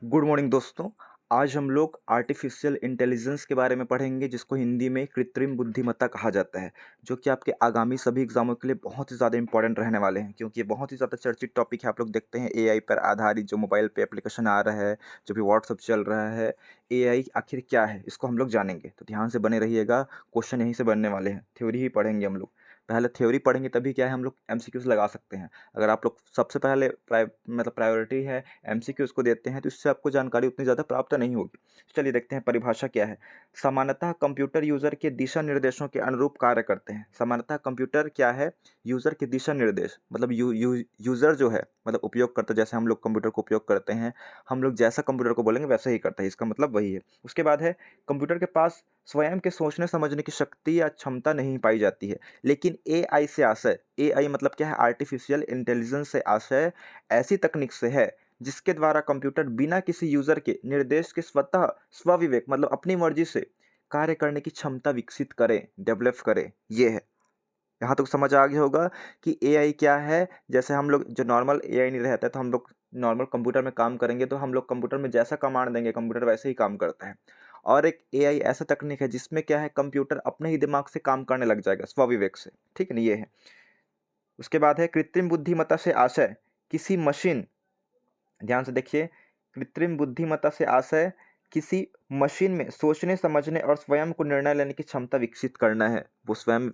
Good morning दोस्तों। आज हम लोग आर्टिफिशियल इंटेलिजेंस के बारे में पढ़ेंगे, जिसको हिंदी में कृत्रिम बुद्धिमत्ता कहा जाता है, जो कि आपके आगामी सभी एग्जामों के लिए बहुत ही ज़्यादा इंपॉर्टेंट रहने वाले हैं, क्योंकि ये बहुत ही ज़्यादा चर्चित टॉपिक है। आप लोग देखते हैं एआई पर आधारित जो मोबाइल पे एप्लीकेशन आ रहा है, जो भी व्हाट्सअप चल रहा है, एआई आखिर क्या है, इसको हम लोग जानेंगे। तो ध्यान से बने रहिएगा, क्वेश्चन यहीं से बनने वाले हैं। थ्योरी ही पढ़ेंगे हम लोग। पहले थ्योरी पढ़ेंगे, तभी क्या है हम लोग एमसीक्यूज लगा सकते हैं। अगर आप लोग सबसे पहले प्रायोरिटी है एमसीक्यूज को देते हैं, तो इससे आपको जानकारी उतनी ज़्यादा प्राप्त नहीं होगी। चलिए देखते हैं परिभाषा क्या है। सामान्यतः कंप्यूटर यूजर के दिशा निर्देशों के अनुरूप कार्य करते हैं। सामान्यतः कंप्यूटर क्या है, यूजर के दिशा निर्देश, मतलब यूजर जो है, मतलब उपयोगकर्ता, जैसे हम लोग कंप्यूटर को उपयोग करते हैं, हम लोग जैसा कंप्यूटर को बोलेंगे वैसा ही करता है, इसका मतलब वही है। उसके बाद है कंप्यूटर के पास स्वयं के सोचने समझने की शक्ति या क्षमता नहीं पाई जाती है, लेकिन एआई से आशय, एआई मतलब क्या है, आर्टिफिशियल इंटेलिजेंस से आशय ऐसी तकनीक से है जिसके द्वारा कंप्यूटर बिना किसी यूजर के निर्देश के स्वतः स्वविवेक, मतलब अपनी मर्जी से कार्य करने की क्षमता विकसित करे, डेवलप करे। ये है। यहाँ तक समझ आ गया होगा कि एआई क्या है। जैसे हम लोग जो नॉर्मल एआई नहीं रहता है, तो हम लोग नॉर्मल कंप्यूटर में काम करेंगे, तो हम लोग कंप्यूटर में जैसा कमांड देंगे कंप्यूटर वैसे ही काम करता है। और एक एआई ऐसा तकनीक है जिसमें क्या है, कंप्यूटर अपने ही दिमाग से काम करने लग जाएगा स्वविवेक से। ठीक है ना, ये है। उसके बाद है कृत्रिम बुद्धिमत्ता से आशय किसी मशीन, ध्यान से देखिए, कृत्रिम बुद्धिमत्ता से आशय किसी मशीन में सोचने समझने और स्वयं को निर्णय लेने की क्षमता विकसित करना है। वो स्वयं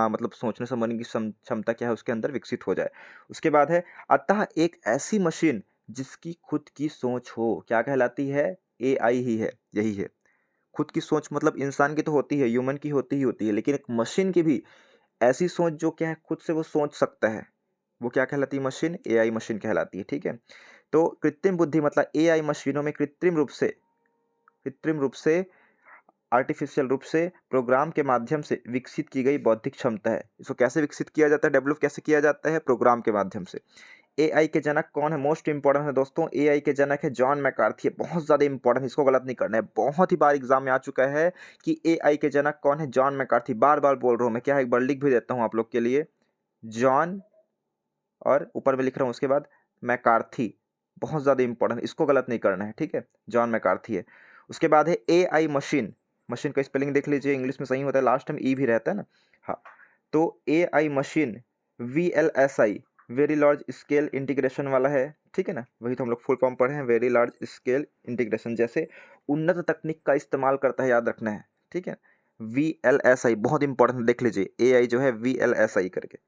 मतलब सोचने समझने की क्षमता क्या है उसके अंदर विकसित हो जाए। उसके बाद है अतः एक ऐसी मशीन जिसकी खुद की सोच हो, क्या कहलाती है, एआई ही है, यही है। खुद की सोच मतलब इंसान की तो होती है, ह्यूमन की होती ही होती है, लेकिन एक मशीन की भी ऐसी सोच जो क्या है, खुद से वो सोच सकता है, वो क्या कहलाती है, मशीन, एआई मशीन कहलाती है। ठीक है। तो कृत्रिम बुद्धि मतलब एआई मशीनों में कृत्रिम रूप से आर्टिफिशियल रूप से प्रोग्राम के माध्यम से विकसित की गई बौद्धिक क्षमता है। इसको कैसे विकसित किया जाता है, डेवलप कैसे किया जाता है, प्रोग्राम के माध्यम से। एआई के जनक कौन है, मोस्ट इंपॉर्टेंट है दोस्तों, एआई के जनक है जॉन मैकार्थी। बहुत ज़्यादा इंपॉर्टेंट, इसको गलत नहीं करना है। बहुत ही बार एग्जाम में आ चुका है कि एआई के जनक कौन है, जॉन मैकार्थी। बार बार बोल रहा हूँ मैं, क्या है, एक बार लिख भी देता हूँ आप लोग के लिए, जॉन, और ऊपर में लिख रहा हूँ उसके बाद मैकार्थी। बहुत ज़्यादा इंपॉर्टेंट, इसको गलत नहीं करना है। ठीक है, जॉन मैकार्थी है। उसके बाद है एआई मशीन। मशीन का स्पेलिंग देख लीजिए, इंग्लिश में सही होता है, लास्ट में ई भी रहता है ना। हाँ, तो AI machine VLSI, very large scale integration वाला है। ठीक है ना, वही तो हम लोग फुल फॉर्म पढ़े हैं, वेरी लार्ज स्केल इंटीग्रेशन, जैसे उन्नत तकनीक का इस्तेमाल करता है, याद रखना है। ठीक है, वीएलएसआई बहुत इंपॉर्टेंट, देख लीजिए, एआई जो है वीएलएसआई करके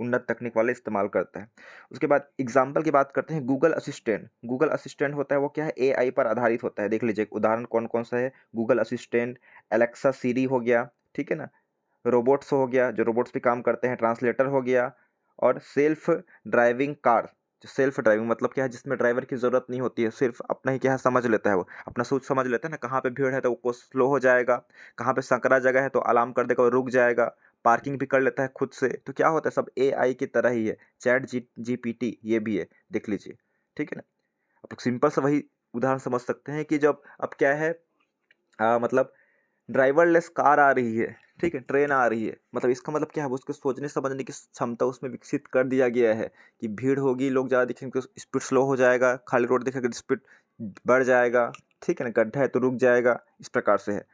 उन्नत तकनीक वाले इस्तेमाल करता है। उसके बाद एग्जाम्पल की बात करते हैं, गूगल असिस्टेंट। गूगल असिस्टेंट होता है वो क्या है, एआई पर आधारित होता है। देख लीजिए उदाहरण कौन कौन सा है, गूगल असिस्टेंट, एलेक्सा, सीरी हो गया, ठीक है ना, रोबोट्स हो गया, जो रोबोट्स पे काम करते हैं, ट्रांसलेटर हो गया, और सेल्फ ड्राइविंग कार। जो सेल्फ ड्राइविंग मतलब क्या है, जिसमें ड्राइवर की ज़रूरत नहीं होती है, सिर्फ अपना ही क्या है समझ लेता है, वो अपना सोच समझ लेता है ना, कहाँ पे भीड़ है तो वो स्लो हो जाएगा, कहाँ पे संकरा जगह है तो अलार्म कर देगा, वो रुक जाएगा, पार्किंग भी कर लेता है खुद से। तो क्या होता है, सब एआई की तरह ही है। चैट जीपीटी ये भी है, देख लीजिए। ठीक है ना, आप लोग सिंपल सा वही उदाहरण समझ सकते हैं कि जब अब क्या है, मतलब ड्राइवरलेस कार आ रही है, ठीक है, ट्रेन आ रही है, मतलब इसका मतलब क्या है, उसको सोचने समझने की क्षमता उसमें विकसित कर दिया गया है कि भीड़ होगी, लोग ज़्यादा दिखेंगे तो स्पीड स्लो हो जाएगा, खाली रोड दिखेगा तो स्पीड बढ़ जाएगा, ठीक है ना, गड्ढा है तो रुक जाएगा, इस प्रकार से है।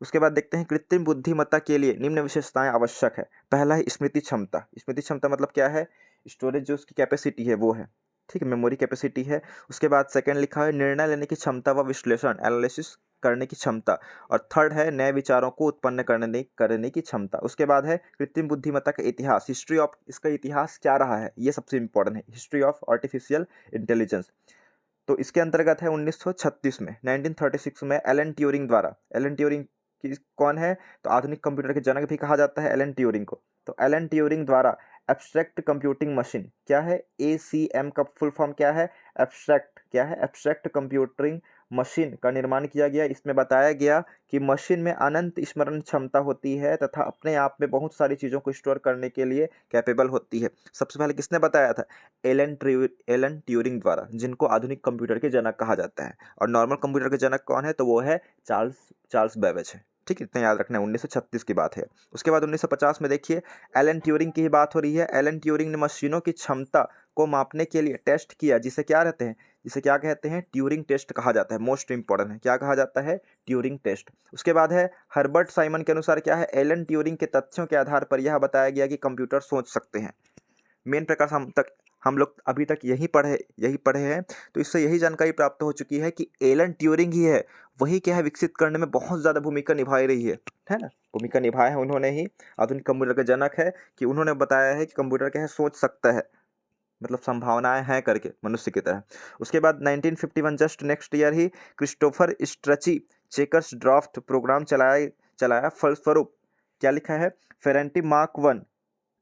उसके बाद देखते हैं कृत्रिम बुद्धिमत्ता के लिए निम्न विशेषताएं आवश्यक है। पहला है स्मृति क्षमता। स्मृति क्षमता मतलब क्या है, स्टोरेज जो उसकी कैपेसिटी है वो है, ठीक है, मेमोरी कैपेसिटी है। उसके बाद सेकंड लिखा है निर्णय लेने की क्षमता व विश्लेषण, एनालिसिस करने की क्षमता। और थर्ड है नए विचारों को उत्पन्न करने की क्षमता। उसके बाद है कृत्रिम बुद्धिमत्ता का इतिहास, हिस्ट्री ऑफ, इसका इतिहास क्या रहा है, ये सबसे इंपॉर्टेंट है, हिस्ट्री ऑफ आर्टिफिशियल इंटेलिजेंस। तो इसके अंतर्गत है 1936 में, 1936 में एलन ट्यूरिंग द्वारा, एलन ट्यूरिंग की कौन है, तो आधुनिक कंप्यूटर के जनक भी कहा जाता है एलन ट्यूरिंग को। तो एलन ट्यूरिंग द्वारा एब्स्ट्रैक्ट कंप्यूटिंग मशीन, क्या है, एसीएम का फुल फॉर्म क्या है, एब्स्ट्रैक्ट, क्या है, एब्स्ट्रैक्ट कंप्यूटिंग मशीन का निर्माण किया गया। इसमें बताया गया कि मशीन में अनंत स्मरण क्षमता होती है तथा अपने आप में बहुत सारी चीज़ों को स्टोर करने के लिए कैपेबल होती है। सबसे पहले किसने बताया था, एलन ट्यूरिंग द्वारा, जिनको आधुनिक कंप्यूटर के जनक कहा जाता है। और नॉर्मल कंप्यूटर के जनक कौन है, तो वो है चार्ल्स चार्ल्स बेबेज है। ठीक है, इतना याद रखना है, 1936 की बात है। उसके बाद 1950 में देखिए एलन ट्यूरिंग की ही बात हो रही है। एलन ट्यूरिंग ने मशीनों की क्षमता को मापने के लिए टेस्ट किया, जिसे क्या रहते हैं, इसे क्या कहते हैं, ट्यूरिंग टेस्ट कहा जाता है, मोस्ट इंपॉर्टेंट है, क्या कहा जाता है, ट्यूरिंग टेस्ट। उसके बाद है हर्बर्ट साइमन के अनुसार क्या है, एलन ट्यूरिंग के तथ्यों के आधार पर यह बताया गया कि कंप्यूटर सोच सकते हैं। मेन प्रकार से हम लोग अभी तक यही पढ़े हैं, तो इससे यही जानकारी प्राप्त हो चुकी है कि एलन ट्यूरिंग ही है, वही क्या है विकसित करने में बहुत ज़्यादा भूमिका निभा रही है ना, भूमिका निभाया है उन्होंने ही, आधुनिक कंप्यूटर के जनक है, कि उन्होंने बताया है कि कंप्यूटर क्या है, सोच सकता है, मतलब संभावनाएं हैं करके मनुष्य की तरह। उसके बाद 1951 जस्ट नेक्स्ट ईयर ही क्रिस्टोफर स्ट्रची चेकर्स ड्राफ्ट प्रोग्राम चलाया फलस्वरूप क्या लिखा है, फेरेंटी मार्क 1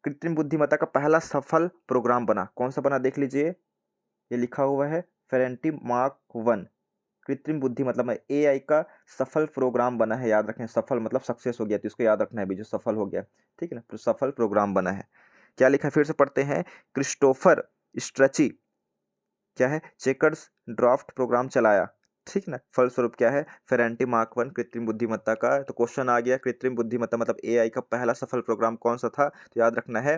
कृत्रिम बुद्धिमत्ता का पहला सफल प्रोग्राम बना। कौन सा बना देख लीजिए, ये लिखा हुआ है फेरेंटी मार्क 1 कृत्रिम बुद्धि मतलब एआई का सफल प्रोग्राम बना है, याद रखें, सफल मतलब सक्सेस हो गया, तो इसको याद रखना है भी, जो सफल हो गया, ठीक है ना, तो सफल प्रोग्राम बना है। क्या लिखा है फिर से पढ़ते हैं, क्रिस्टोफर स्ट्रची क्या है, चेकर्स ड्राफ्ट प्रोग्राम चलाया, ठीक ना, फलस्वरूप क्या है, फेरेंटी मार्क 1 कृत्रिम बुद्धिमत्ता का, तो क्वेश्चन आ गया कृत्रिम बुद्धिमत्ता मतलब एआई का पहला सफल प्रोग्राम कौन सा था, तो याद रखना है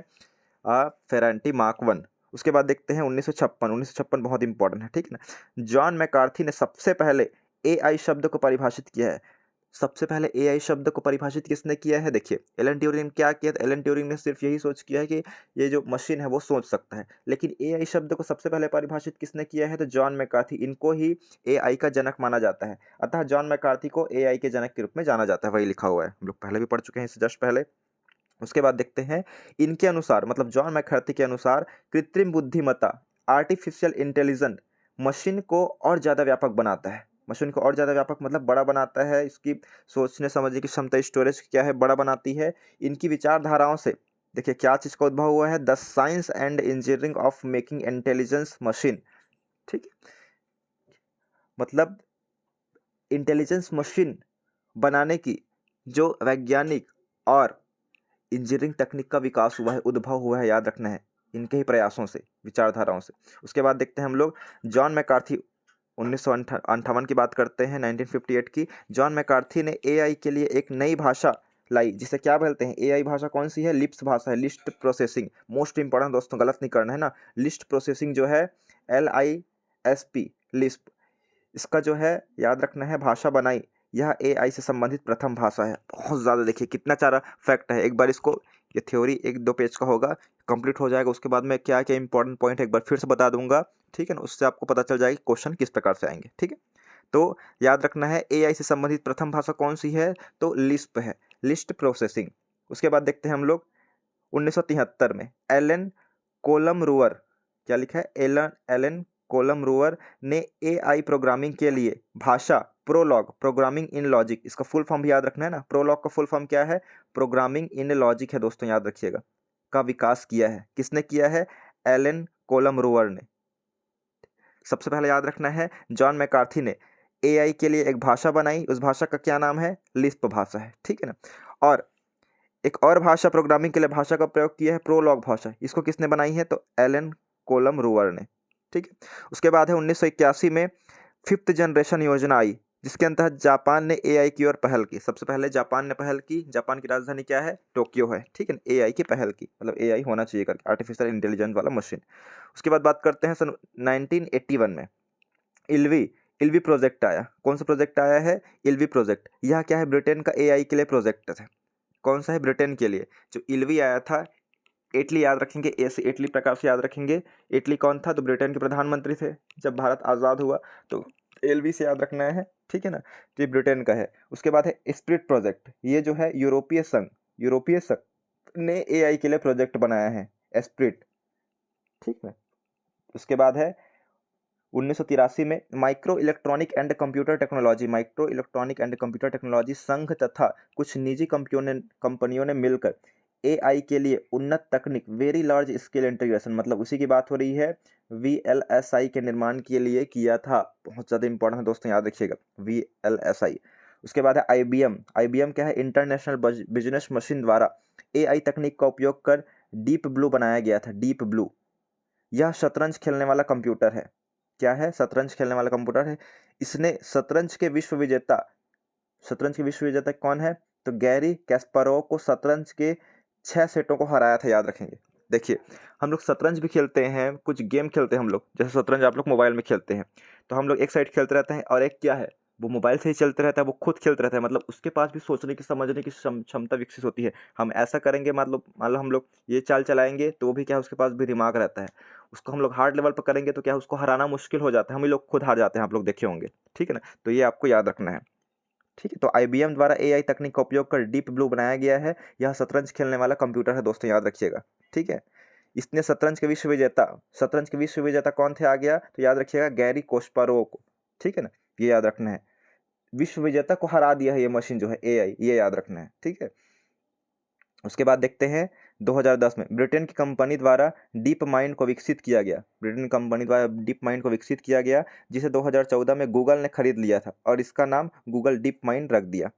फेरेंटी मार्क 1। उसके बाद देखते हैं 1956 बहुत इंपॉर्टेंट है, ठीक है ना, जॉन मैकार्थी ने सबसे पहले एआई शब्द को परिभाषित किया है। सबसे पहले एआई शब्द को परिभाषित किसने किया है, देखिए एलन ट्यूरिंग ने क्या किया था, एलन ट्यूरिंग ने सिर्फ यही सोच किया है कि ये जो मशीन है वो सोच सकता है, लेकिन एआई शब्द को सबसे पहले परिभाषित किसने किया है, तो जॉन मैकार्थी, इनको ही एआई का जनक माना जाता है, अतः जॉन मैकार्थी को एआई के जनक के रूप में जाना जाता है, वही लिखा हुआ है, हम लोग पहले भी पढ़ चुके हैं इससे जस्ट पहले। उसके बाद देखते हैं इनके अनुसार, मतलब जॉन मैकार्थी के अनुसार, कृत्रिम बुद्धिमत्ता आर्टिफिशियल इंटेलिजेंस मशीन को और ज़्यादा व्यापक बनाता है, मशीन को और ज़्यादा व्यापक मतलब बड़ा बनाता है, इसकी सोचने समझने की क्षमता, स्टोरेज क्या है, बड़ा बनाती है। इनकी विचारधाराओं से देखिए क्या चीज़ का उद्भव हुआ है, the science and engineering of making intelligence machine, ठीक है, मतलब इंटेलिजेंस मशीन बनाने की जो वैज्ञानिक और इंजीनियरिंग तकनीक का विकास हुआ है, उद्भव हुआ है, याद रखना है, इनके ही प्रयासों से, विचारधाराओं से। उसके बाद देखते हैं हम लोग जॉन मैकार्थी 1958 की बात करते हैं, 1958 की। जॉन मैकार्थी ने एआई के लिए एक नई भाषा लाई, जिसे क्या बोलते हैं, एआई भाषा कौन सी है, लिप्स भाषा है, लिस्ट प्रोसेसिंग, मोस्ट इंपॉर्टेंट दोस्तों, गलत नहीं करना है ना, लिस्ट प्रोसेसिंग जो है LISP लिस्प, इसका जो है याद रखना है भाषा बनाई, यह एआई से संबंधित प्रथम भाषा है। बहुत ज़्यादा देखिए कितना सारा फैक्ट है, एक बार इसको, ये थ्योरी 1-2 पेज का होगा, कंप्लीट हो जाएगा, उसके बाद मैं क्या क्या इंपॉर्टेंट पॉइंट एक बार फिर से बता दूंगा, ठीक है ना, उससे आपको पता चल जाएगा क्वेश्चन किस प्रकार से आएंगे, ठीक है। तो याद रखना है एआई से संबंधित प्रथम भाषा कौन सी है, तो लिस्प है, लिस्ट प्रोसेसिंग। उसके बाद देखते हैं हम लोग 1973 में एलन कोलम रूअर, क्या लिखा है, एलन एलन कोलम रूअर ने एआई प्रोग्रामिंग के लिए भाषा प्रोलॉग, प्रोग्रामिंग इन लॉजिक, इसका फुल फॉर्म भी याद रखना है ना, प्रोलॉग का फुल फॉर्म क्या है, प्रोग्रामिंग इन लॉजिक है दोस्तों, याद रखिएगा, का विकास किया है, किसने किया है, एलन कोलम रूअर ने। सबसे पहले याद रखना है जॉन मैकार्थी ने एआई के लिए एक भाषा बनाई, उस भाषा का क्या नाम है, लिस्प भाषा है, ठीक है ना। और एक और भाषा प्रोग्रामिंग के लिए भाषा का प्रयोग किया है, प्रोलॉग भाषा, इसको किसने बनाई है, तो एलन कोलम रूअर ने, ठीक है। उसके बाद है 1981 में 5th जनरेशन योजना आई, जिसके अंतर्गत जापान ने एआई की ओर पहल की, सबसे पहले जापान ने पहल की, जापान की राजधानी क्या है, टोक्यो है, ठीक है, एआई की पहल की, मतलब एआई होना चाहिए करके, आर्टिफिशियल इंटेलिजेंस वाला मशीन। उसके बाद बात करते हैं सन 1981 में इल्वी इल्वी प्रोजेक्ट आया, कौन सा प्रोजेक्ट आया है, इल्वी प्रोजेक्ट, यह क्या है, ब्रिटेन का एआई के लिए प्रोजेक्ट है, कौन सा है, ब्रिटेन के लिए। जो इल्वी आया था, इटली याद रखेंगे, ऐसे इटली प्रकार से याद रखेंगे, इटली कौन था, तो ब्रिटेन के प्रधानमंत्री थे जब भारत आज़ाद हुआ, तो एलवी से याद रखना है, ठीक है ना, तो ये ब्रिटेन का है। उसके बाद है स्प्रिट प्रोजेक्ट, ये जो है यूरोपीय संघ ने एआई के लिए प्रोजेक्ट बनाया है, स्प्रिट, ठीक है। उसके बाद है 1983 में micro electronic and computer technology संघ तथा कुछ निजी कंपनियों ने मिलकर एआई के लिए उन्नत तकनीक वेरी लार्ज स्केल इंटीग्रेशन, मतलब उसी की बात हो रही है, VLSI के निर्माण के लिए किया था, बहुत ज़्यादा इंपॉर्टेंट है दोस्तों, याद रखिएगा VLSI। उसके बाद है IBM क्या है, इंटरनेशनल बिजनेस मशीन द्वारा एआई तकनीक का उपयोग कर डीप ब्लू बनाया गया था, डीप ब्लू, यह शतरंज खेलने वाला कंप्यूटर है, क्या है, शतरंज खेलने वाला कंप्यूटर है। इसने शतरंज के विश्व विजेता कौन है, तो गैरी कैस्पारोव को शतरंज के 6 सेटों को हराया था, याद रखेंगे, देखिए, हम लोग शतरंज भी खेलते हैं, कुछ गेम खेलते हैं हम लोग, जैसे शतरंज आप लोग मोबाइल में खेलते हैं, तो हम लोग एक साइड खेलते रहते हैं और एक क्या है, वो मोबाइल से ही चलते रहता है, वो खुद खेलते रहता है, मतलब उसके पास भी सोचने की, समझने की क्षमता विकसित होती है। हम ऐसा करेंगे, मान लो हम लोग ये चाल चलाएँगे, तो वो भी क्या है, उसके पास भी दिमाग रहता है। उसको हम लोग हार्ड लेवल पर करेंगे तो क्या है, उसको हराना मुश्किल हो जाता है, हम ही लोग खुद हार जाते हैं, आप लोग देखे होंगे, ठीक है ना? तो ये आपको याद रखना है। ठीक है, तो आईबीएम द्वारा एआई तकनीक का उपयोग कर डीप ब्लू बनाया गया है। यह शतरंज खेलने वाला कंप्यूटर है दोस्तों, याद रखिएगा। ठीक है, इसने शतरंज के विश्व विजेता कौन थे आ गया, तो याद रखिएगा गैरी कोस्पारोव। ठीक है ना, ये याद रखना है। विश्व विजेता को हरा दिया है ये मशीन जो है एआई, ये याद रखना है। ठीक है, उसके बाद देखते हैं 2010 में ब्रिटेन की कंपनी द्वारा डीप माइंड को विकसित किया गया। ब्रिटेन कंपनी द्वारा डीप माइंड को विकसित किया गया, जिसे 2014 में गूगल ने खरीद लिया था और इसका नाम गूगल डीप माइंड रख दिया।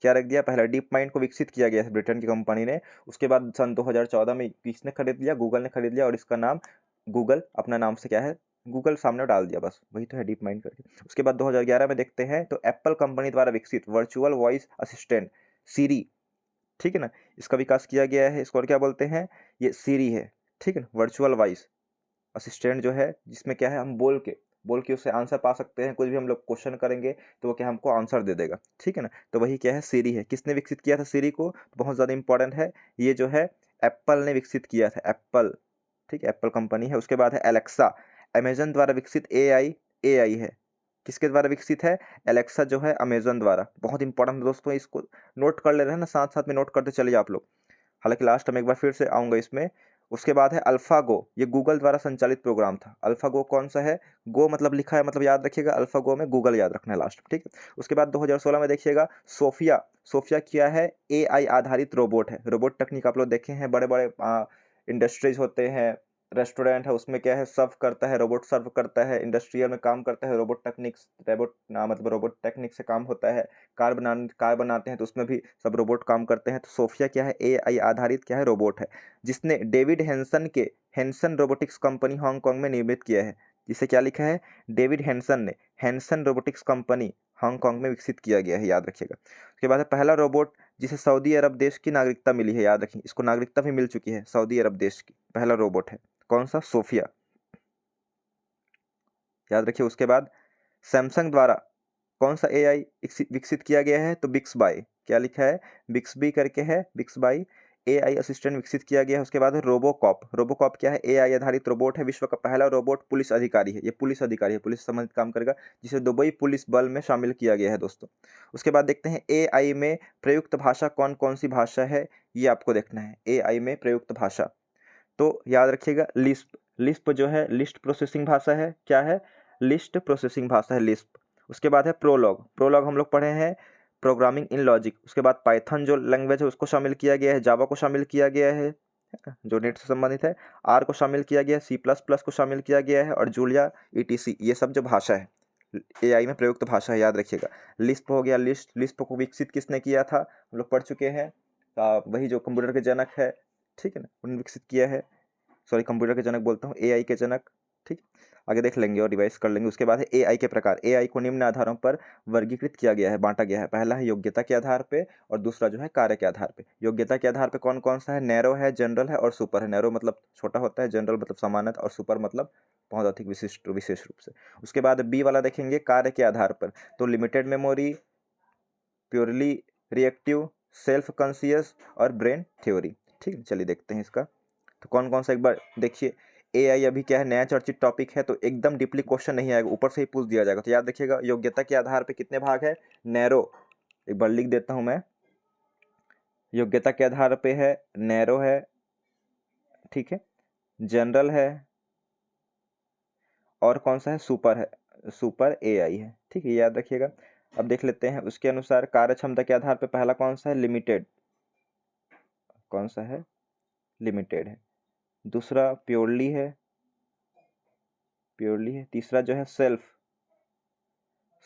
क्या रख दिया, पहला डीप माइंड को विकसित किया गया ब्रिटेन की कंपनी ने, उसके बाद सन 2014 में किसने खरीद लिया, गूगल ने खरीद लिया और इसका नाम गूगल अपना नाम से क्या है, गूगल सामने डाल दिया, बस वही तो है डीप माइंड करके। उसके बाद 2011 में देखते हैं तो एप्पल कंपनी द्वारा विकसित वर्चुअल वॉइस असिस्टेंट सीरी, ठीक है ना, इसका विकास किया गया है। इसको और क्या बोलते हैं, ये सीरी है। ठीक है ना, वर्चुअल वॉइस असिस्टेंट जो है, जिसमें क्या है, हम बोल के उससे आंसर पा सकते हैं, कुछ भी हम लोग क्वेश्चन करेंगे तो वो क्या हमको आंसर दे देगा। ठीक है ना, तो वही क्या है, सीरी है। किसने विकसित किया था सीरी को, तो बहुत ज़्यादा इंपॉर्टेंट है, ये जो है एप्पल ने विकसित किया था, एप्पल। ठीक है, एप्पल कंपनी है। उसके बाद है एलेक्सा, अमेजन द्वारा विकसित एआई एआई है। किसके द्वारा विकसित है, एलेक्सा जो है अमेजन द्वारा। बहुत इंपॉर्टेंट दोस्तों, इसको नोट कर ले रहे हैं ना, साथ साथ में नोट करते चलिए आप लोग। हालांकि लास्ट में एक बार फिर से आऊँगा इसमें। उसके बाद है अल्फ़ागो, ये गूगल द्वारा संचालित प्रोग्राम था। अल्फ़ागो कौन सा है, गो मतलब लिखा है, मतलब याद रखिएगा, अल्फ़ागो में गूगल याद रखना है लास्ट में। ठीक है, उसके बाद 2016 में देखिएगा सोफिया। सोफिया क्या है, एआई आधारित रोबोट है। रोबोट टेक्निक आप लोग देखे हैं, बड़े बड़े इंडस्ट्रीज होते हैं, रेस्टोरेंट है, उसमें क्या है, सर्व करता है रोबोट, सर्व करता है, इंडस्ट्रियल में काम करता है रोबोट टेक्निक्स, मतलब रोबोट टेक्निक से काम होता है। कार बनाते हैं तो उसमें भी सब रोबोट काम करते हैं। तो सोफिया क्या है, एआई आधारित क्या है, रोबोट है, जिसने डेविड हैंसन के हैंसन रोबोटिक्स कंपनी हांगकांग में निर्मित किया है। जिसे क्या लिखा है, डेविड हैंसन ने हैंसन रोबोटिक्स कंपनी हांगकांग में विकसित किया गया है, याद रखिएगा। उसके बाद है पहला रोबोट जिसे सऊदी अरब देश की नागरिकता मिली है, याद रखिए, इसको नागरिकता भी मिल चुकी है, सऊदी अरब देश की पहला रोबोट है। कौन सा, सोफिया, याद रखिए। उसके बाद सैमसंग द्वारा कौन सा एआई विकसित किया गया है, तो बिक्सबाई, क्या लिखा है, बिक्सबी करके है, बिक्सबाई एआई असिस्टेंट विकसित किया गया है। उसके बाद है रोबोकॉप। रोबोकॉप क्या है, एआई आधारित रोबोट है, विश्व का पहला रोबोट पुलिस अधिकारी है। ये पुलिस अधिकारी है, पुलिस से संबंधित काम करेगा, जिसे दुबई पुलिस बल में शामिल किया गया है दोस्तों। उसके बाद देखते हैं एआई में प्रयुक्त भाषा कौन कौन सी भाषा है, ये आपको देखना है। एआई में प्रयुक्त भाषा, तो याद रखिएगा लिस्प। लिस्प जो है लिस्ट प्रोसेसिंग भाषा है, क्या है, लिस्ट प्रोसेसिंग भाषा है, लिस्प। उसके बाद है प्रोलॉग। प्रोलॉग हम लोग पढ़े हैं, प्रोग्रामिंग इन लॉजिक। उसके बाद पाइथन जो लैंग्वेज है उसको शामिल किया गया है, जावा को शामिल किया गया है जो नेट से संबंधित है, आर को शामिल किया गया है, सी प्लस प्लस को शामिल किया गया है, और जूलिया ईटीसी, ये सब जो भाषा है एआई में प्रयुक्त भाषा है, याद रखिएगा। लिस्प हो गया, लिस्प को विकसित किसने किया था, हम लोग पढ़ चुके हैं, वही जो कंप्यूटर के जनक है, ठीक है ना, उन्होंने विकसित किया है। सॉरी, कंप्यूटर के जनक बोलता हूँ, एआई के जनक। ठीक, आगे देख लेंगे और रिवाइज कर लेंगे। उसके बाद है एआई के प्रकार। एआई को निम्न आधारों पर वर्गीकृत किया गया है, बांटा गया है। पहला है योग्यता के आधार पे, और दूसरा जो है कार्य के आधार पे। योग्यता के आधार पे कौन कौन सा है, नैरो है, जनरल है और सुपर है। नैरो मतलब छोटा होता है, जनरल मतलब सामान्य, और सुपर मतलब बहुत अधिक विशिष्ट, विशेष रूप से। उसके बाद बी वाला देखेंगे कार्य के आधार पर, तो limited memory, purely reactive, self conscious और ब्रेन थ्योरी। ठीक है, चलिए देखते हैं इसका। तो कौन कौन सा, एक बार देखिए, एआई अभी क्या है, नया चर्चित टॉपिक है, तो एकदम डीपली क्वेश्चन नहीं आएगा, ऊपर से ही पूछ दिया जाएगा। तो याद रखिएगा, योग्यता के आधार पे कितने भाग है, नैरो, एक बार लिख देता हूं मैं, योग्यता के आधार पे है, नैरो है, ठीक है, जनरल है, और कौन सा है, सुपर है, सुपर एआई है। ठीक है, याद रखिएगा। अब देख लेते हैं उसके अनुसार कार्य क्षमता के आधार पे पहला कौन सा है, लिमिटेड, कौन सा है, लिमिटेड है। दूसरा प्योरली है, प्योरली है। तीसरा जो है सेल्फ,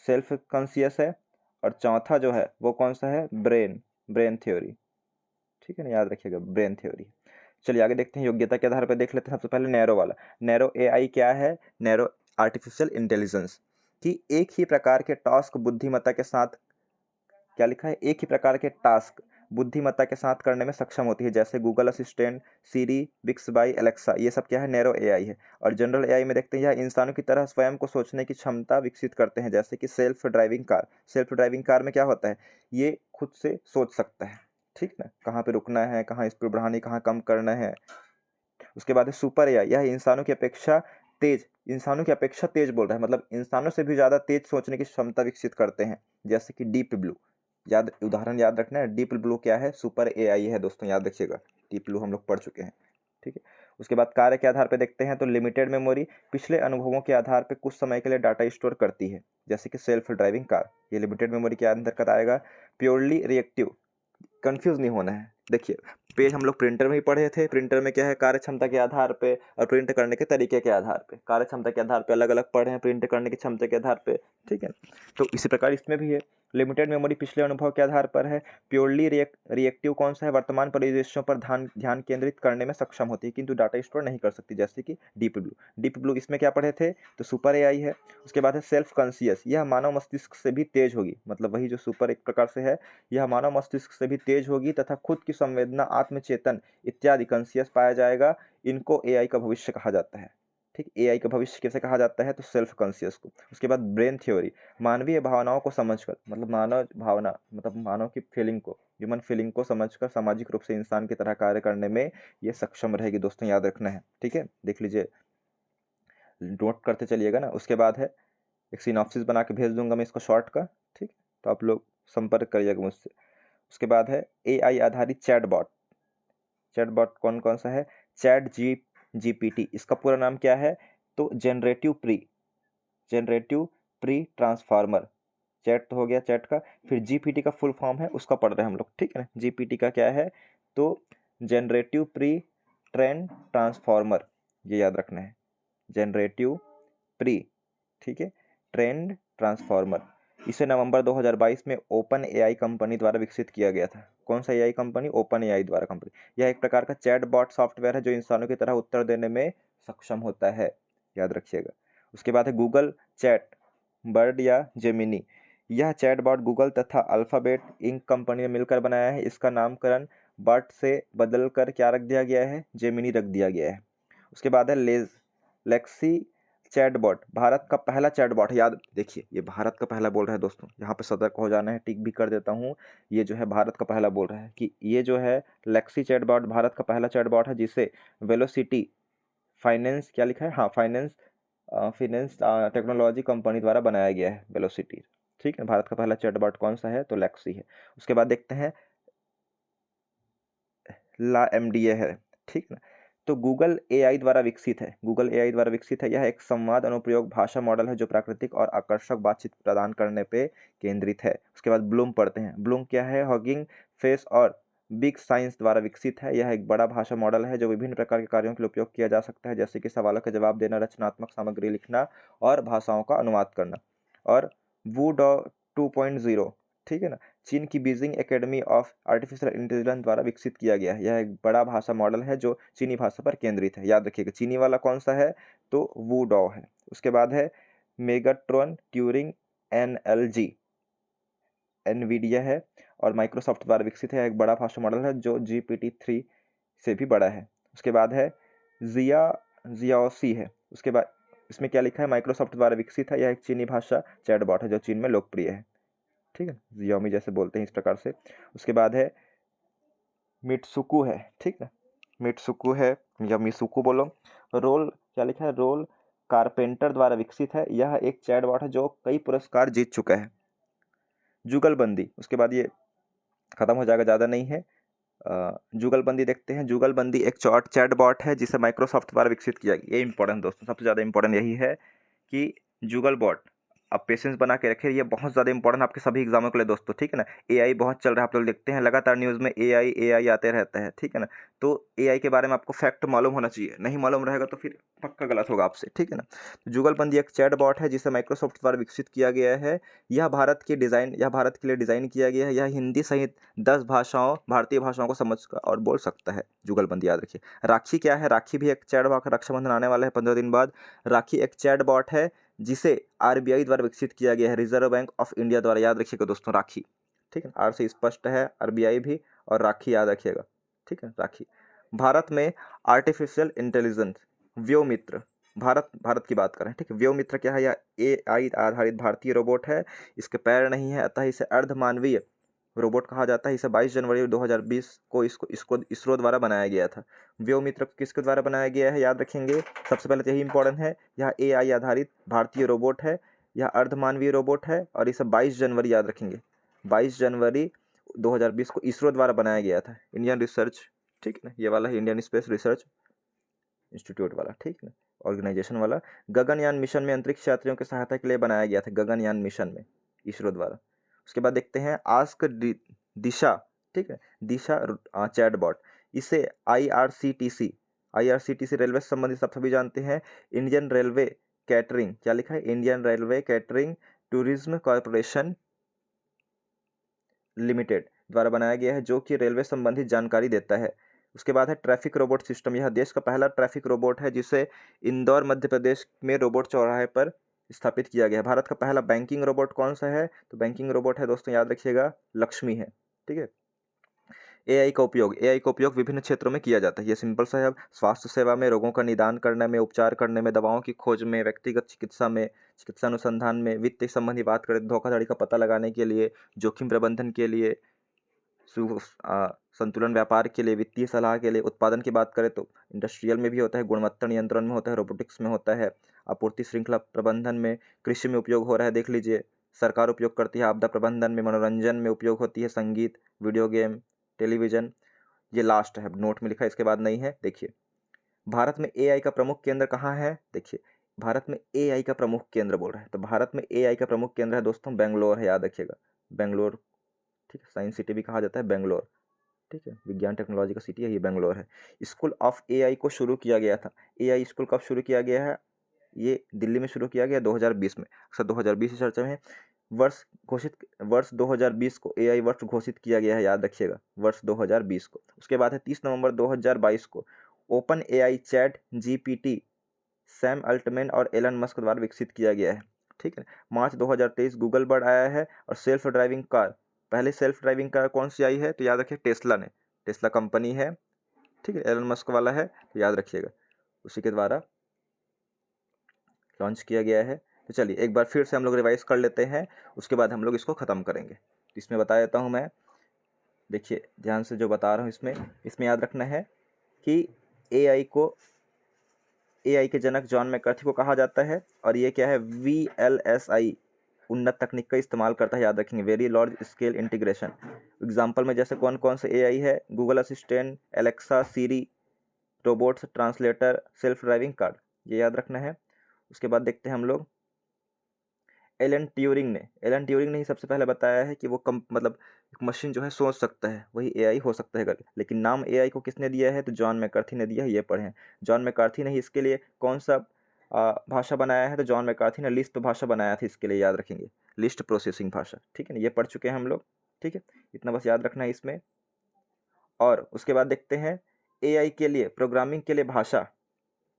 सेल्फ कॉन्शियस है। और चौथा जो है वो कौन सा है, ब्रेन, ब्रेन थ्योरी। ठीक है ना, याद रखिएगा, ब्रेन थ्योरी। चलिए आगे देखते हैं, योग्यता के आधार पर देख लेते हैं। सबसे पहले नैरो वाला, नैरो एआई क्या है, नैरो आर्टिफिशियल इंटेलिजेंस, कि एक ही प्रकार के टास्क बुद्धिमत्ता के साथ, क्या लिखा है, एक ही प्रकार के टास्क बुद्धिमत्ता के साथ करने में सक्षम होती है, जैसे गूगल असिस्टेंट, सीरी, बिक्सबाई, एलेक्सा, ये सब क्या है, नैरो एआई है। और जनरल एआई में देखते हैं यह इंसानों की तरह स्वयं को सोचने की क्षमता विकसित करते हैं, जैसे कि self driving car. Self driving car में क्या होता है, ये खुद से सोच सकता है, ठीक ना, कहाँ पे रुकना है, कहाँ स्पीड बढ़ानी, कहाँ कम करना है। उसके बाद है सुपर एआई, यह इंसानों की अपेक्षा तेज बोल रहा है, मतलब इंसानों से भी ज़्यादा तेज सोचने की क्षमता विकसित करते हैं, जैसे कि डीप ब्लू। उदाहरण याद रखना है, डीप ब्लू क्या है, सुपर एआई है दोस्तों, याद रखिएगा। डीप ब्लू हम लोग पढ़ चुके हैं, ठीक है। उसके बाद कार्य के आधार पर देखते हैं तो लिमिटेड मेमोरी पिछले अनुभवों के आधार पर कुछ समय के लिए डाटा स्टोर करती है, जैसे कि सेल्फ ड्राइविंग कार, ये लिमिटेड मेमोरी के अंतर्गत आएगा। प्योरली रिएक्टिव, कंफ्यूज नहीं होना है। देखिए पेज हम लोग प्रिंटर में ही पढ़े थे, प्रिंटर में क्या है, कार्य क्षमता के आधार पे और प्रिंट करने के तरीके के आधार पे, कार्य क्षमता के आधार पे अलग अलग पढ़े हैं, प्रिंट करने की क्षमता के आधार पे, ठीक है। तो इसी प्रकार इसमें भी है, लिमिटेड मेमोरी पिछले अनुभव के आधार पर है। प्योरली रिएक्टिव कौन सा है, वर्तमान परिदृश्यों पर ध्यान केंद्रित करने में सक्षम होती है, किंतु डाटा स्टोर नहीं कर सकती, जैसे कि डीप ब्लू। डीप ब्लू इसमें क्या पढ़े थे, तो सुपर एआई है। उसके बाद है सेल्फ कॉन्शियस, यह मानव मस्तिष्क से भी तेज होगी, मतलब वही जो सुपर एक प्रकार से है, यह मानव मस्तिष्क से भी तेज होगी तथा खुद की संवेदना, आत्मचेतन इत्यादि कॉन्शियस पाया जाएगा। इनको एआई का भविष्य कहा जाता है, ठीक। एआई का भविष्य कैसे कहा जाता है, तो सेल्फ कॉन्शियस को। उसके बाद ब्रेन थ्योरी, मानवीय भावनाओं को समझकर, मतलब मानव भावना मतलब मानव की फीलिंग को, ह्यूमन फीलिंग को समझकर सामाजिक रूप से इंसान की तरह कार्य करने में ये सक्षम रहेगी दोस्तों, याद रखना है, ठीक है। देख लीजिए, नोट करते चलिएगा ना। उसके बाद है एक सिनॉप्सिस बना के भेज दूंगा मैं इसको शॉर्ट का, ठीक, तो आप लोग संपर्क करिएगा मुझसे। उसके बाद है एआई आधारित चैटबॉट। चैटबॉट कौन कौन सा है, जीपीटी, इसका पूरा नाम क्या है, तो जनरेटिव प्री ट्रांसफार्मर। चैट तो हो गया चैट का, फिर जीपीटी का फुल फॉर्म है, उसका पढ़ रहे हैं हम लोग, ठीक है ना। जीपीटी का क्या है, तो जनरेटिव प्री ट्रेन ट्रांसफार्मर, ये याद रखना है, जनरेटिव प्री, ठीक है, ट्रेंड ट्रांसफार्मर। इसे नवंबर 2022 में ओपन एआई कंपनी द्वारा विकसित किया गया था। कौन सा एआई कंपनी, ओपन एआई द्वारा कंपनी। यह एक प्रकार का चैटबॉट सॉफ्टवेयर है जो इंसानों की तरह उत्तर देने में सक्षम होता है, याद रखिएगा। उसके बाद है गूगल चैट बर्ड या जेमिनी। यह चैटबॉट गूगल तथा अल्फाबेट इंक कंपनी ने मिलकर बनाया है। इसका नामकरण बर्ड से बदलकर क्या रख दिया गया है, जेमिनी रख दिया गया है। उसके बाद है लेक्सी चैटबॉट, भारत का पहला चैटबॉट है, याद देखिए ये भारत का पहला बोल रहा है दोस्तों, यहाँ पे सतर्क हो जाना है, टिक भी कर देता हूँ। ये जो है भारत का पहला बोल रहा है कि ये जो है लेक्सी चैटबॉट भारत का पहला चैटबॉट है, जिसे वेलोसिटी फाइनेंस, क्या लिखा है, हाँ फाइनेंस टेक्नोलॉजी कंपनी द्वारा बनाया गया है, वेलोसिटी, ठीक है। भारत का पहला चैटबॉट कौन सा है, तो लेक्सी है। उसके बाद देखते हैं LaMDA है, ठीक ना। तो गूगल एआई द्वारा विकसित है, यह एक संवाद अनुप्रयोग भाषा मॉडल है जो प्राकृतिक और आकर्षक बातचीत प्रदान करने पे केंद्रित है। उसके बाद ब्लूम पढ़ते हैं। ब्लूम क्या है, हगिंग फेस और बिग साइंस द्वारा विकसित है। यह एक बड़ा भाषा मॉडल है जो विभिन्न प्रकार के कार्यों के लिए उपयोग किया जा सकता है, जैसे कि सवालों का जवाब देना, रचनात्मक सामग्री लिखना और भाषाओं का अनुवाद करना। और वूडॉ 2.0, ठीक है ना, चीन की Beijing academy of artificial intelligence द्वारा विकसित किया गया है। यह एक बड़ा भाषा मॉडल है जो चीनी भाषा पर केंद्रित है, याद रखिएगा। चीनी वाला कौन सा है, तो वूडॉ है। उसके बाद है मेगाट्रॉन ट्यूरिंग NLG, एनवीडिया है और माइक्रोसॉफ्ट द्वारा विकसित है। एक बड़ा भाषा मॉडल है जो GPT-3 से भी बड़ा है। उसके बाद है जियाओसी है। उसके बाद इसमें क्या लिखा है, माइक्रोसॉफ्ट द्वारा विकसित है। यह एक चीनी भाषा चैटबॉट है जो चीन में लोकप्रिय है, ठीक है, जियोमी जैसे बोलते हैं इस प्रकार से। उसके बाद है मिटसुकु है, ठीक है, मिटसुकु है या मिसुकु बोलो। रोल क्या लिखा है, रोल कारपेंटर द्वारा विकसित है। यह एक चैटबॉट है जो कई पुरस्कार जीत चुका है। जुगलबंदी, उसके बाद ये खत्म हो जाएगा, ज़्यादा नहीं है। जुगलबंदी देखते हैं। जुगलबंदी एक चैटबॉट है जिसे माइक्रोसॉफ्ट द्वारा विकसित किया गया। ये इंपॉर्टेंट दोस्तों, सबसे ज़्यादा इंपॉर्टेंट यही है कि जुगलबॉट, आप पेशेंस बना के रखिए, ये बहुत ज़्यादा इंपॉर्टेंट आपके सभी एग्जामों के लिए दोस्तों, ठीक है ना। एआई बहुत चल रहा है, आप लोग देखते हैं लगातार न्यूज़ में एआई आते रहता है, ठीक है ना। तो एआई के बारे में आपको फैक्ट मालूम होना चाहिए, नहीं मालूम रहेगा तो फिर पक्का गलत होगा आपसे, ठीक है ना। तो जुगलबंदी एक चैटबॉट है जिसे माइक्रोसॉफ्ट द्वारा विकसित किया गया है। यह भारत के लिए डिज़ाइन किया गया है। यह हिंदी सहित 10 भारतीय भाषाओं को समझ और बोल सकता है। जुगलबंदी याद रखिए। राखी क्या है, राखी भी एक चैटबॉट, रक्षाबंधन आने वाला है 15 दिन बाद। राखी एक चैटबॉट है जिसे RBI द्वारा विकसित किया गया है, रिजर्व बैंक ऑफ इंडिया द्वारा, याद रखिएगा दोस्तों, राखी, ठीक है, आर से स्पष्ट है, आरबीआई भी, और राखी याद रखिएगा, ठीक है, राखी। भारत में आर्टिफिशियल इंटेलिजेंस व्योमित्र, भारत की बात करें, ठीक है, व्योमित्र क्या है? यह एआई आधारित भारतीय रोबोट है। इसके पैर नहीं है, अतः इसे अर्धमानवीय रोबोट कहा जाता है। इसे 22 जनवरी 2020 को इसको इसरो द्वारा बनाया गया था। व्योमित्र किसके द्वारा बनाया गया है याद रखेंगे। सबसे पहले तो यही इंपॉर्टेंट है, यह एआई आधारित भारतीय रोबोट है, यह अर्धमानवीय रोबोट है, और इसे 22 जनवरी याद रखेंगे, 22 जनवरी 2020 को इसरो द्वारा बनाया गया था। इंडियन रिसर्च, ठीक है ना, ये वाला है इंडियन स्पेस रिसर्च इंस्टीट्यूट वाला, ठीक है ना, ऑर्गेनाइजेशन वाला। गगनयान मिशन में अंतरिक्ष यात्रियों की सहायता के लिए बनाया गया था, गगनयान मिशन में इसरो द्वारा। उसके बाद देखते हैं आस्क दिशा, ठीक है, दिशा चैटबॉट। इसे आईआरसीटीसी रेलवे से संबंधित आप सभी जानते हैं। इंडियन रेलवे कैटरिंग, क्या लिखा है? Indian railway catering tourism corporation limited द्वारा बनाया गया है, जो कि रेलवे संबंधित जानकारी देता है। उसके बाद है ट्रैफिक रोबोट सिस्टम। यह देश का पहला ट्रैफिक रोबोट है जिसे इंदौर मध्य प्रदेश में रोबोट चौराहे पर स्थापित किया गया है। भारत का पहला बैंकिंग रोबोट कौन सा है? तो बैंकिंग रोबोट है दोस्तों, याद रखिएगा, लक्ष्मी है, ठीक है। एआई का उपयोग विभिन्न क्षेत्रों में किया जाता है। ये सिंपल सा है। अब स्वास्थ्य सेवा में, रोगों का निदान करने में, उपचार करने में, दवाओं की खोज में, व्यक्तिगत चिकित्सा में, चिकित्सा अनुसंधान में, वित्त संबंधी बात करें, धोखाधड़ी का पता लगाने के लिए, जोखिम प्रबंधन के लिए, संतुलन व्यापार के लिए, वित्तीय सलाह के लिए। उत्पादन की बात करें तो इंडस्ट्रियल में भी होता है, गुणवत्ता नियंत्रण में होता है, रोबोटिक्स में होता है, आपूर्ति श्रृंखला प्रबंधन में, कृषि में उपयोग हो रहा है, देख लीजिए। सरकार उपयोग करती है आपदा प्रबंधन में, मनोरंजन में उपयोग होती है, संगीत, वीडियो गेम, टेलीविजन। ये लास्ट है, नोट में लिखा है, इसके बाद नहीं है। देखिए, भारत में एआई का प्रमुख केंद्र कहाँ है? देखिए, भारत में एआई का प्रमुख केंद्र बोल रहा है, तो भारत में एआई का प्रमुख केंद्र है दोस्तों बेंगलोर है, याद रखिएगा, बेंगलोर, ठीक है। साइंस सिटी भी कहा जाता है बेंगलोर, ठीक है, विज्ञान टेक्नोलॉजी का सिटी है ये बेंगलोर है। स्कूल ऑफ एआई को शुरू किया गया था। एआई स्कूल कब शुरू किया गया है? ये दिल्ली में शुरू किया गया 2020 में। अक्सर 2020 की चर्चा में वर्ष 2020 को एआई वर्ष घोषित किया गया है, याद रखिएगा, वर्ष 2020 को। उसके बाद है 30 नवंबर 2022 को OpenAI ChatGPT Sam Altman और एलन मस्क द्वारा विकसित किया गया है, ठीक है। मार्च 2023 गूगल बर्ड आया है। और सेल्फ ड्राइविंग कार, पहले सेल्फ ड्राइविंग कार कौन सी आई है? तो याद रखिए टेस्ला ने, टेस्ला कंपनी है, ठीक है, एलन मस्क वाला है, तो याद रखिएगा, उसी के द्वारा लॉन्च किया गया है। तो चलिए एक बार फिर से हम लोग रिवाइज कर लेते हैं, उसके बाद हम लोग इसको ख़त्म करेंगे। इसमें बता देता हूँ मैं, देखिए ध्यान से जो बता रहा हूँ, इसमें याद रखना है कि एआई के जनक जॉन मैकर्थी को कहा जाता है, और ये क्या है? VLSI उन्नत तकनीक का इस्तेमाल करता है, याद रखेंगे, very large scale integration. Example में जैसे कौन कौन से एआई है? Google Assistant, Alexa, Siri, robots, translator, self driving car, ये याद रखना है। उसके बाद देखते हैं हम लोग एलन ट्यूरिंग ने ही सबसे पहले बताया है कि वो मतलब एक मशीन जो है सोच सकता है, वही एआई हो सकता है करके। लेकिन नाम एआई को किसने दिया है? तो जॉन मैकर्थी ने दिया है, ये पढ़ें। जॉन मैकर्थी ने ही इसके लिए कौन सा भाषा बनाया है? तो जॉन मैकर्थी ने लिस्प भाषा बनाया था इसके लिए, याद रखेंगे, लिस्ट प्रोसेसिंग भाषा, ठीक है ना, ये पढ़ चुके हैं हम लोग, ठीक है, इतना बस याद रखना है इसमें। और उसके बाद देखते हैं एआई के लिए प्रोग्रामिंग के लिए भाषा,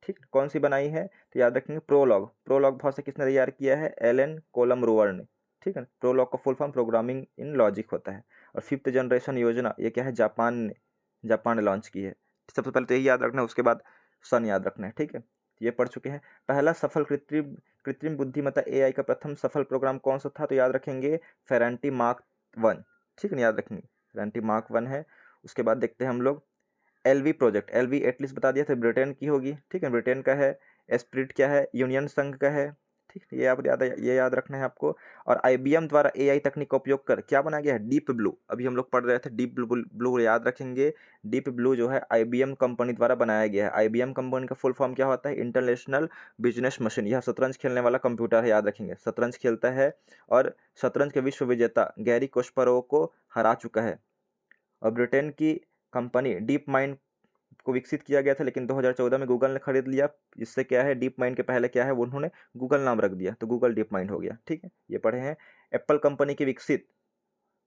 ठीक, कौन सी बनाई है? तो याद रखेंगे प्रोलॉग भाषा किसने तैयार किया है? एलन कोलम रोवर ने, ठीक है। प्रोलॉग का full form programming in logic होता है। और 5th जनरेशन योजना, ये क्या है? जापान ने लॉन्च की है। सबसे पहले तो यही याद रखना है, उसके बाद सन याद रखना है, ठीक है, ये पढ़ चुके हैं। पहला सफल कृत्रिम बुद्धिमत्ता एआई का प्रथम सफल प्रोग्राम कौन सा था? तो याद रखेंगे फेरेंटी मार्क 1, ठीक है ना, याद रखेंगे फेरेंटी मार्क 1 है। उसके बाद देखते हैं हम लोग एलवी प्रोजेक्ट, एलवी एटलीस्ट बता दिया था, ब्रिटेन की होगी, ठीक है, ब्रिटेन का है। एस्प्रिट क्या है? यूनियन संघ का है, ठीक है, ये याद रखना है आपको। और आईबीएम द्वारा एआई तकनीक का उपयोग कर क्या बनाया गया है? डीप ब्लू, अभी हम लोग पढ़ रहे थे डीप ब्लू, याद रखेंगे, डीप ब्लू जो है आईबीएम कंपनी द्वारा बनाया गया है। आईबीएम कंपनी का फुल फॉर्म क्या होता है? International business machine. यह शतरंज खेलने वाला कंप्यूटर है, याद रखेंगे, शतरंज खेलता है, और शतरंज के विश्व विजेता गैरी कोस्परोव को हरा चुका है। और ब्रिटेन की कंपनी डीप माइंड को विकसित किया गया था, लेकिन 2014 में गूगल ने खरीद लिया। इससे क्या है? डीप माइंड के पहले क्या है? वो उन्होंने गूगल नाम रख दिया, तो गूगल डीप माइंड हो गया, ठीक है, ये पढ़े हैं। एप्पल कंपनी की विकसित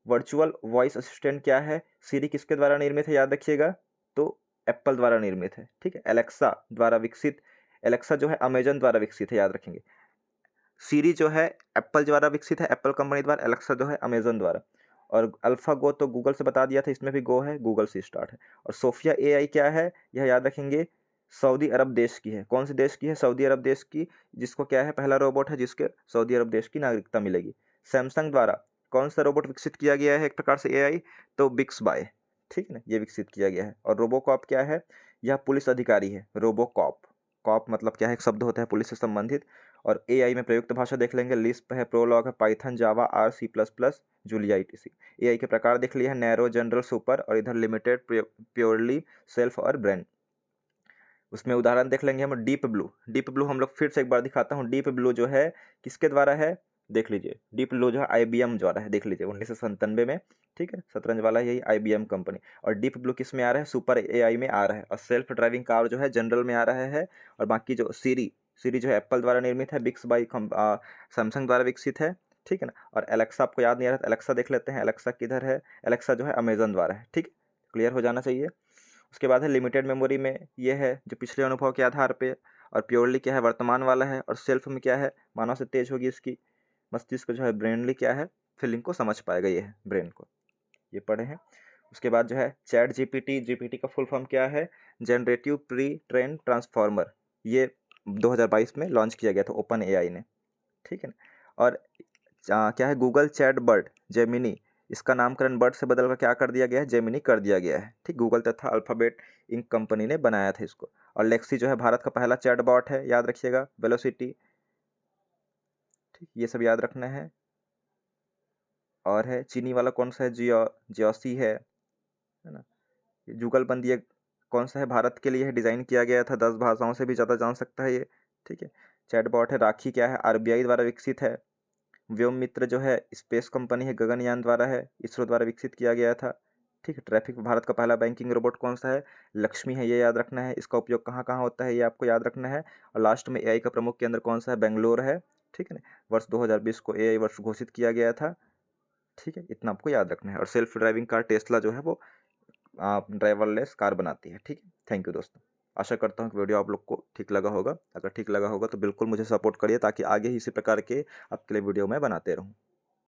वर्चुअल वॉइस असिस्टेंट क्या है? सीरी किसके द्वारा निर्मित है? याद रखिएगा, तो एप्पल द्वारा निर्मित है, ठीक है। एलेक्सा द्वारा विकसित, एलेक्सा जो है अमेजन द्वारा विकसित है, याद रखेंगे। सीरी जो है एप्पल द्वारा विकसित है, एप्पल कंपनी द्वारा, एलेक्सा जो है अमेजन द्वारा। और अल्फा गो तो गूगल से बता दिया था, इसमें भी गो है, गूगल से स्टार्ट है। और सोफिया एआई क्या है, यह याद रखेंगे, सऊदी अरब देश की है। कौन से देश की है? सऊदी अरब देश की, जिसको क्या है, पहला रोबोट है जिसके सऊदी अरब देश की नागरिकता मिलेगी। सैमसंग द्वारा कौन सा रोबोट विकसित किया गया है एक प्रकार से एआई? तो बिक्स बाय, ठीक है ना, ये विकसित किया गया है। और रोबोकॉप क्या है? यह पुलिस अधिकारी है, रोबोकॉप। कॉप मतलब क्या है, एक शब्द होता है पुलिस से संबंधित। और एआई में प्रयुक्त भाषा देख लेंगे, लिस्प है, प्रोलॉग है, Python, Java, R, C plus plus, Julia etc. AI के प्रकार देख लिए हैं, नैरो, जनरल, सुपर, और इधर लिमिटेड, प्योरली, सेल्फ और ब्रेन। उसमें उदाहरण देख लेंगे हम, डीप ब्लू। डीप ब्लू हम लोग फिर से एक बार दिखाता हूँ, डीप ब्लू जो है किसके द्वारा है, देख लीजिए। डीप ब्लू जो है आईबीएम द्वारा है, देख लीजिए 1997 में, ठीक है, शतरंज वाला यही आईबीएम कंपनी। और डीप ब्लू किस में आ रहा है? सुपर एआई में आ रहा है। और सेल्फ ड्राइविंग कार जो है जनरल में आ रहा है। और बाकी जो सीरी, सीरी जो है एप्पल द्वारा निर्मित है, बिक्स बाई सैमसंग द्वारा विकसित है, ठीक है ना। और एलेक्सा आपको याद नहीं आ रहा, एलेक्सा देख लेते हैं, एलेक्सा किधर है? एलेक्सा जो है अमेजन द्वारा है, ठीक है, क्लियर हो जाना चाहिए। उसके बाद है लिमिटेड मेमोरी में, ये है जो पिछले अनुभव के आधार पे। और प्योरली क्या है? वर्तमान वाला है। और सेल्फ में क्या है? मानव से तेज होगी इसकी मस्तिष्क जो है। ब्रेनली क्या है? फीलिंग को समझ पाएगा, ये है ब्रेन को, ये पढ़े हैं। उसके बाद जो है चैट जीपीटी, जीपीटी का फुल फॉर्म क्या है? Generative pre train transformer. ये 2022 में लॉन्च किया गया था ओपन एआई ने, ठीक है ना। और क्या है? गूगल चैट बर्ड, जेमिनी, इसका नामकरण बर्ड से बदलकर क्या कर दिया गया है? जेमिनी कर दिया गया है, ठीक। गूगल तथा अल्फाबेट इंक कंपनी ने बनाया था इसको। और लेक्सी जो है भारत का पहला चैट बॉट है, याद रखिएगा। वेलोसिटी, ठीक, ये सब याद रखना है। और है चीनी वाला कौन सा है? जियोसी है ना। ये जुगलबंदी एक कौन सा है? भारत के लिए डिज़ाइन किया गया था, 10 भाषाओं से भी ज़्यादा जान सकता है ये, ठीक है। चैटबॉट है राखी, क्या है? आरबीआई द्वारा विकसित है। व्योम मित्र जो है स्पेस कंपनी है, गगनयान द्वारा है, इसरो द्वारा विकसित किया गया था, ठीक है। ट्रैफिक भारत का पहला बैंकिंग रोबोट कौन सा है? लक्ष्मी है, ये याद रखना है। इसका उपयोग कहाँ कहाँ होता है, ये आपको याद रखना है। और लास्ट में एआई का प्रमुख केंद्र कौन सा है? बेंगलोर है, ठीक है ना। वर्ष 2020 को एआई वर्ष घोषित किया गया था, ठीक है, इतना आपको याद रखना है। और सेल्फ ड्राइविंग कार टेस्ला जो है वो ड्राइवरलेस कार बनाती है, ठीक है। थैंक यू दोस्तों, आशा करता हूँ कि वीडियो आप लोग को ठीक लगा होगा। अगर ठीक लगा होगा तो बिल्कुल मुझे सपोर्ट करिए, ताकि आगे ही इसी प्रकार के आपके लिए वीडियो मैं बनाते रहूँ।